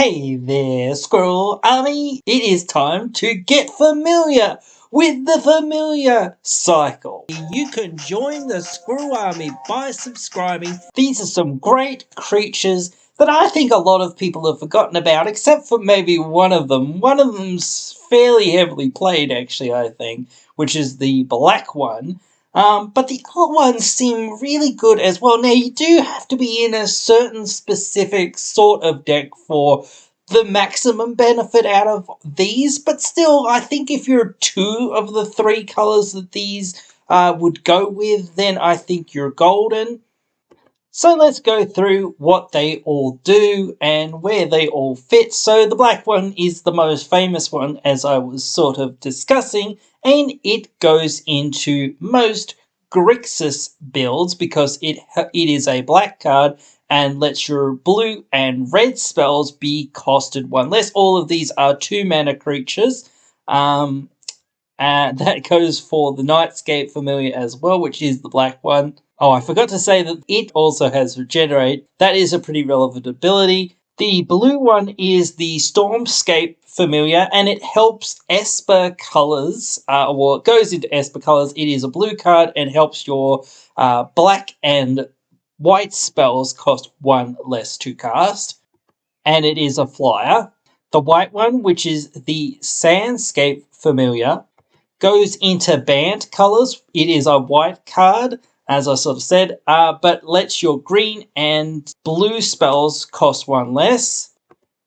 Hey there, Squirrel Army! It is time to get familiar with the familiar cycle. You can join the Squirrel Army by subscribing. These are some great creatures that I think a lot of people have forgotten about, except for maybe one of them. One of them's fairly heavily played, actually, I think, which is the black one. But the other ones seem really good as well. Now, you do have to be in a certain specific sort of deck for the maximum benefit out of these, but still, I think if you're two of the three colours that these would go with, then I think you're golden. So let's go through what they all do and where they all fit. So the black one is the most famous one, as I was sort of discussing, and it goes into most Grixis builds because it is a black card and lets your blue and red spells be costed one less. All of these are 2-mana creatures. And that goes for the Nightscape Familiar as well, which is the black one. Oh, I forgot to say that it also has Regenerate. That is a pretty relevant ability. The blue one is the Stormscape Familiar, and it helps Esper colors, well, it goes into Esper colors. It is a blue card and helps your black and white spells cost 1 less to cast, and it is a flyer. The white one, which is the Sandscape Familiar, goes into banned colors. It is a white card, as I sort of said, but lets your green and blue spells cost 1 less.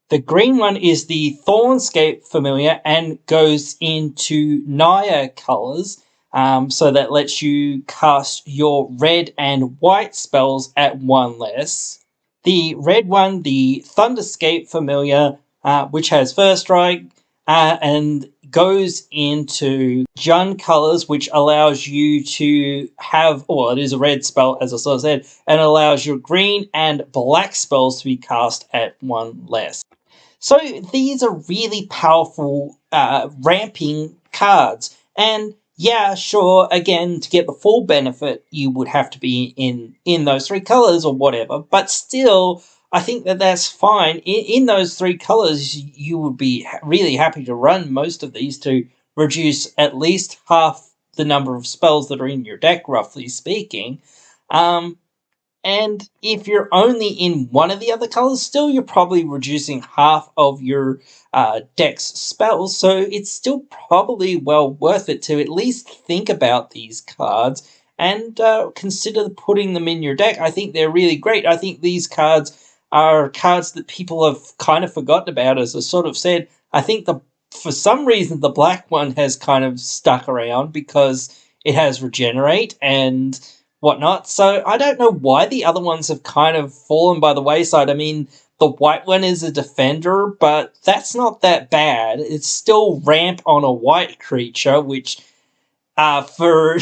The green one is the Thornscape Familiar and goes into Naya colors, so that lets you cast your red and white spells at 1 less. The red one, the Thunderscape Familiar, which has First Strike, and goes into Jund colors, which allows you to have, well, it is a red spell, as I sort of said, and allows your green and black spells to be cast at 1 less. So these are really powerful ramping cards. And yeah, sure, again, to get the full benefit, you would have to be in those 3 colors or whatever. But still, I think that that's fine. In those 3 colors, you would be really happy to run most of these to reduce at least half the number of spells that are in your deck, roughly speaking. And if you're only in one of the other colors, still you're probably reducing half of your deck's spells. So it's still probably well worth it to at least think about these cards and consider putting them in your deck. I think they're really great. I think these cards are cards that people have kind of forgotten about, as I sort of said. I think for some reason the black one has kind of stuck around because it has Regenerate and whatnot. So I don't know why the other ones have kind of fallen by the wayside. I mean, the white one is a defender, but that's not that bad. It's still ramp on a white creature, which for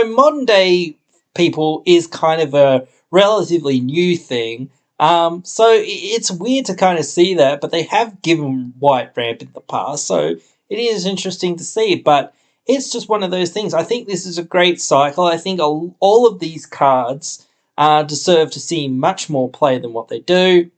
modern day people is kind of a relatively new thing. So it's weird to kind of see that, but they have given white ramp in the past, so it is interesting to see. But it's just one of those things. I think this is a great cycle. I think all of these cards deserve to see much more play than what they do,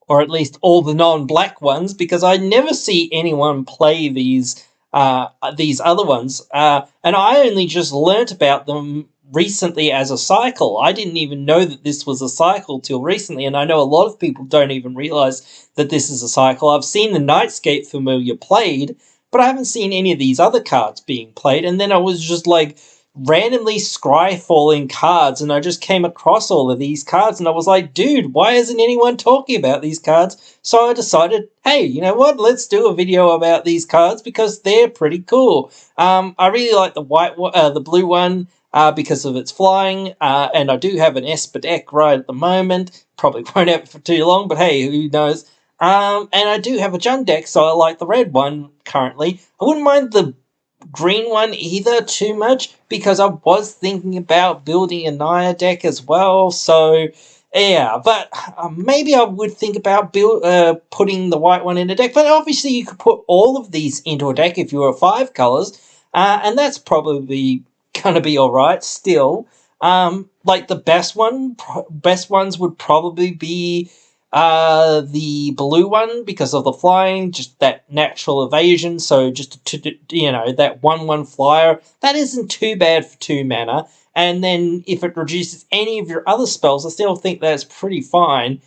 or at least all the non-black ones, because I never see anyone play these other ones. And I only just learnt about them recently as a cycle. I didn't even know that this was a cycle till recently, and I know a lot of people don't even realize that this is a cycle. I've seen the Nightscape Familiar played, but I haven't seen any of these other cards being played. And then I was just like randomly scryfalling cards, and I just came across all of these cards, and I was like, dude, why isn't anyone talking about these cards? So I decided, hey, you know what? Let's do a video about these cards because they're pretty cool. I really like the blue one because of its flying, and I do have an Esper deck right at the moment. Probably won't have it for too long, but hey, who knows? And I do have a Jund deck, so I like the red one currently. I wouldn't mind the green one either too much, because I was thinking about building a Naya deck as well. So yeah, but maybe I would think about putting the white one in a deck. But obviously you could put all of these into a deck if you were 5 colors, and that's probably going to be alright still. Like the best ones would probably be The blue one, because of the flying, just that natural evasion, so just, that 1/1 flyer, that isn't too bad for 2 mana. And then if it reduces any of your other spells, I still think that's pretty fine.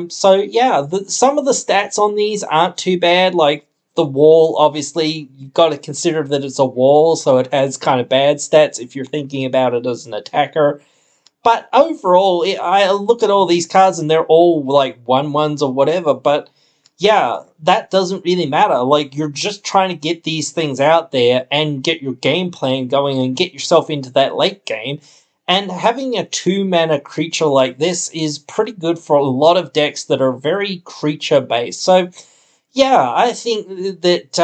So yeah, some of the stats on these aren't too bad, like the wall, obviously, you've got to consider that it's a wall, so it has kind of bad stats if you're thinking about it as an attacker. But overall, I look at all these cards and they're all like 1/1s or whatever, but yeah, that doesn't really matter. Like, you're just trying to get these things out there and get your game plan going and get yourself into that late game. And having a 2 mana creature like this is pretty good for a lot of decks that are very creature based. So, yeah, I think that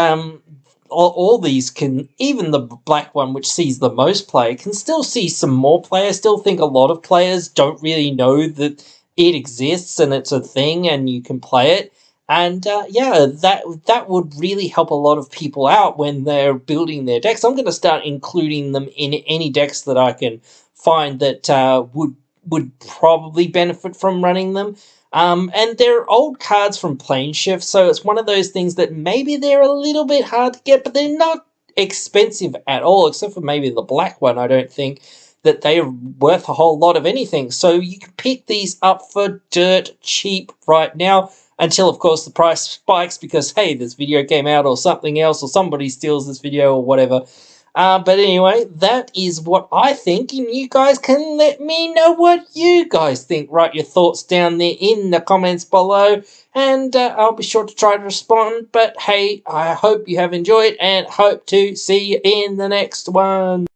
all these can, even the black one, which sees the most play, can still see some more play. I still think a lot of players don't really know that it exists and it's a thing and you can play it. And yeah, that would really help a lot of people out when they're building their decks. I'm going to start including them in any decks that I can find that would probably benefit from running them. And they're old cards from Planeshift, so it's one of those things that maybe they're a little bit hard to get, but they're not expensive at all, except for maybe the black one. I don't think that they are worth a whole lot of anything. So you can pick these up for dirt cheap right now, until, of course, the price spikes because, hey, this video came out or something else, or somebody steals this video or whatever. But anyway, that is what I think, and you guys can let me know what you guys think. Write your thoughts down there in the comments below, and I'll be sure to try to respond. But hey, I hope you have enjoyed, and hope to see you in the next one.